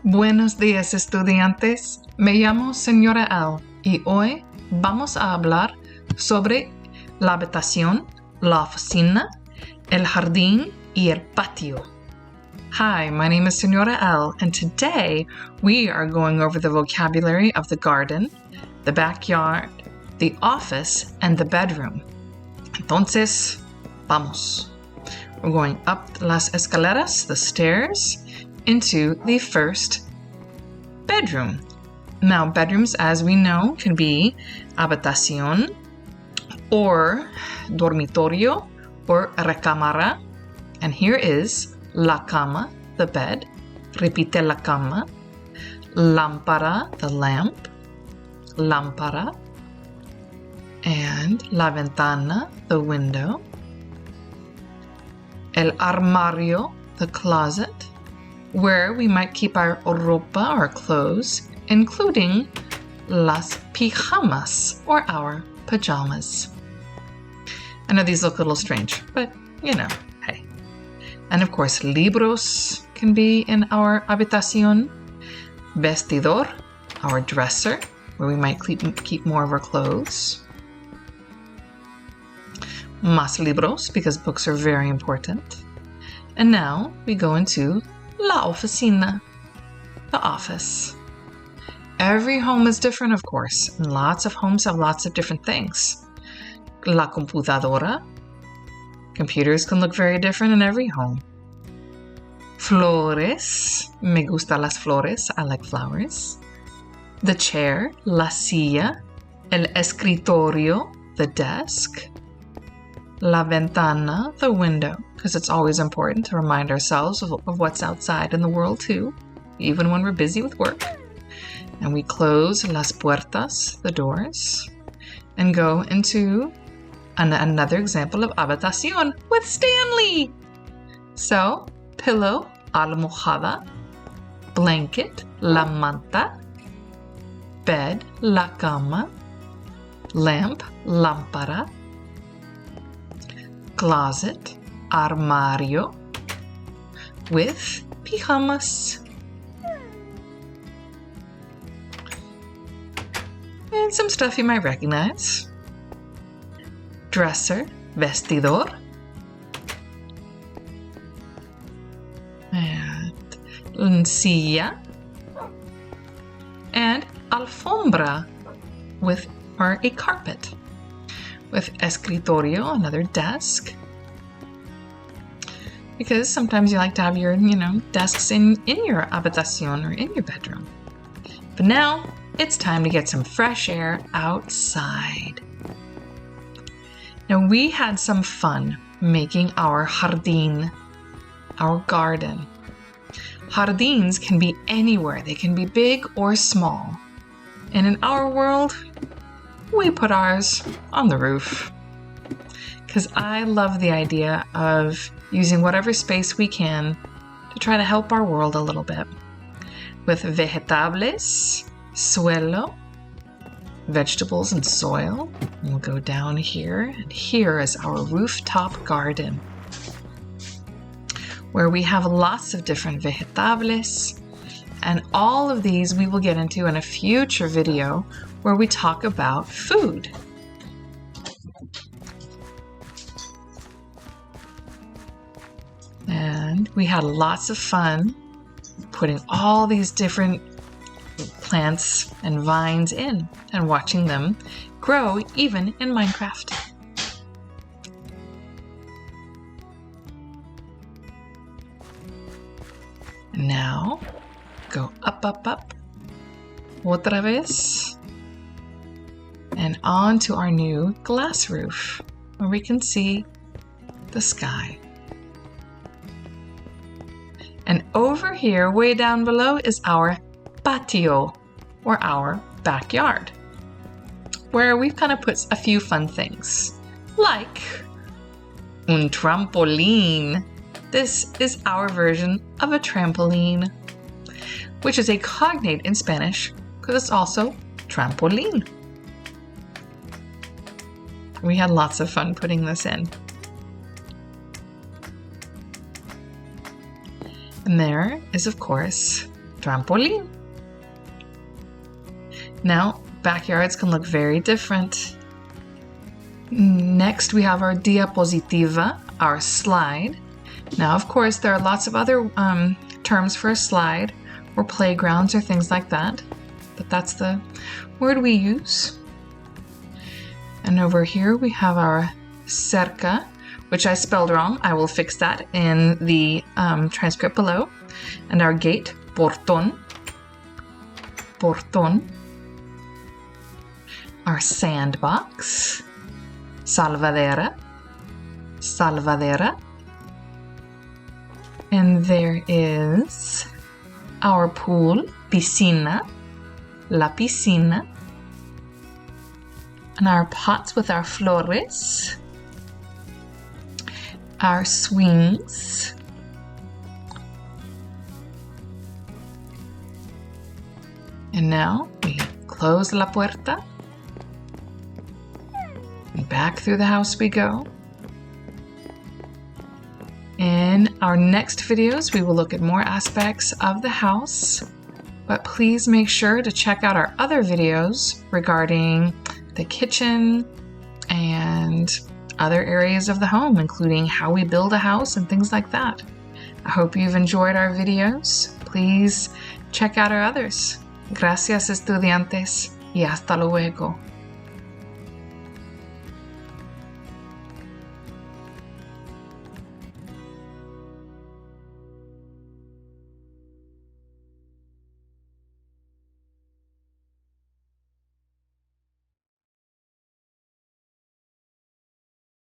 Buenos días, estudiantes. Me llamo Señora L y hoy vamos a hablar sobre la habitación, la oficina, el jardín y el patio. Hi, my name is Señora L, and today we are going over the vocabulary of the garden, the backyard, the office, and the bedroom. Entonces, vamos. We're going up las escaleras, the stairs, into the first bedroom. Now, bedrooms, as we know, can be habitación, or dormitorio, or recámara. And here is la cama, the bed. Repite la cama. Lámpara, the lamp. Lámpara. And la ventana, the window. El armario, the closet, where we might keep our ropa, our clothes, including las pijamas, or our pajamas. I know these look a little strange, but you know, hey. And of course, libros can be in our habitación. Vestidor, our dresser, where we might keep more of our clothes. Más libros, because books are very important. And now we go into la oficina, the office. Every home is different, of course, and lots of homes have lots of different things. La computadora. Computers can look very different in every home. Flores. Me gustan las flores. I like flowers. The chair, la silla. El escritorio, the desk. La ventana, the window, because it's always important to remind ourselves of what's outside in the world too, even when we're busy with work. And we close las puertas, the doors, and go into another example of habitación with Stanley. So, pillow, almohada, blanket, la manta, bed, la cama, lamp, lámpara, closet, armario, with pijamas. And some stuff you might recognize. Dresser, vestidor. And silla. And alfombra, with or a carpet. With escritorio, another desk. Because sometimes you like to have your, desks in your habitación or in your bedroom. But now it's time to get some fresh air outside. Now we had some fun making our jardín, our garden. Jardines can be anywhere. They can be big or small. And in our world, we put ours on the roof. Because I love the idea of using whatever space we can to try to help our world a little bit. With vegetables, suelo, vegetables and soil. And we'll go down here, and here is our rooftop garden, where we have lots of different vegetables. And all of these we will get into in a future video where we talk about food. And we had lots of fun putting all these different plants and vines in and watching them grow even in Minecraft. Now, go up, up, up. Otra vez. And on to our new glass roof, where we can see the sky. And over here, way down below, is our patio, or our backyard, where we've kind of put a few fun things, like un trampolín. This is our version of a trampoline, which is a cognate in Spanish because it's also trampolín. We had lots of fun putting this in. And there is, of course, trampoline. Now, backyards can look very different. Next, we have our diapositiva, our slide. Now, of course, there are lots of other terms for a slide, or playgrounds, or things like that, but that's the word we use. And over here, we have our cerca, which I spelled wrong. I will fix that in the transcript below. And our gate, portón, portón. Our sandbox, salvadera, salvadera. And there is our pool, piscina, la piscina. And our pots with our flores, our swings, and now we close la puerta, and back through the house we go. In our next videos, we will look at more aspects of the house, but please make sure to check out our other videos regarding the kitchen and other areas of the home, including how we build a house and things like that. I hope you've enjoyed our videos. Please check out our others. Gracias, estudiantes, y hasta luego.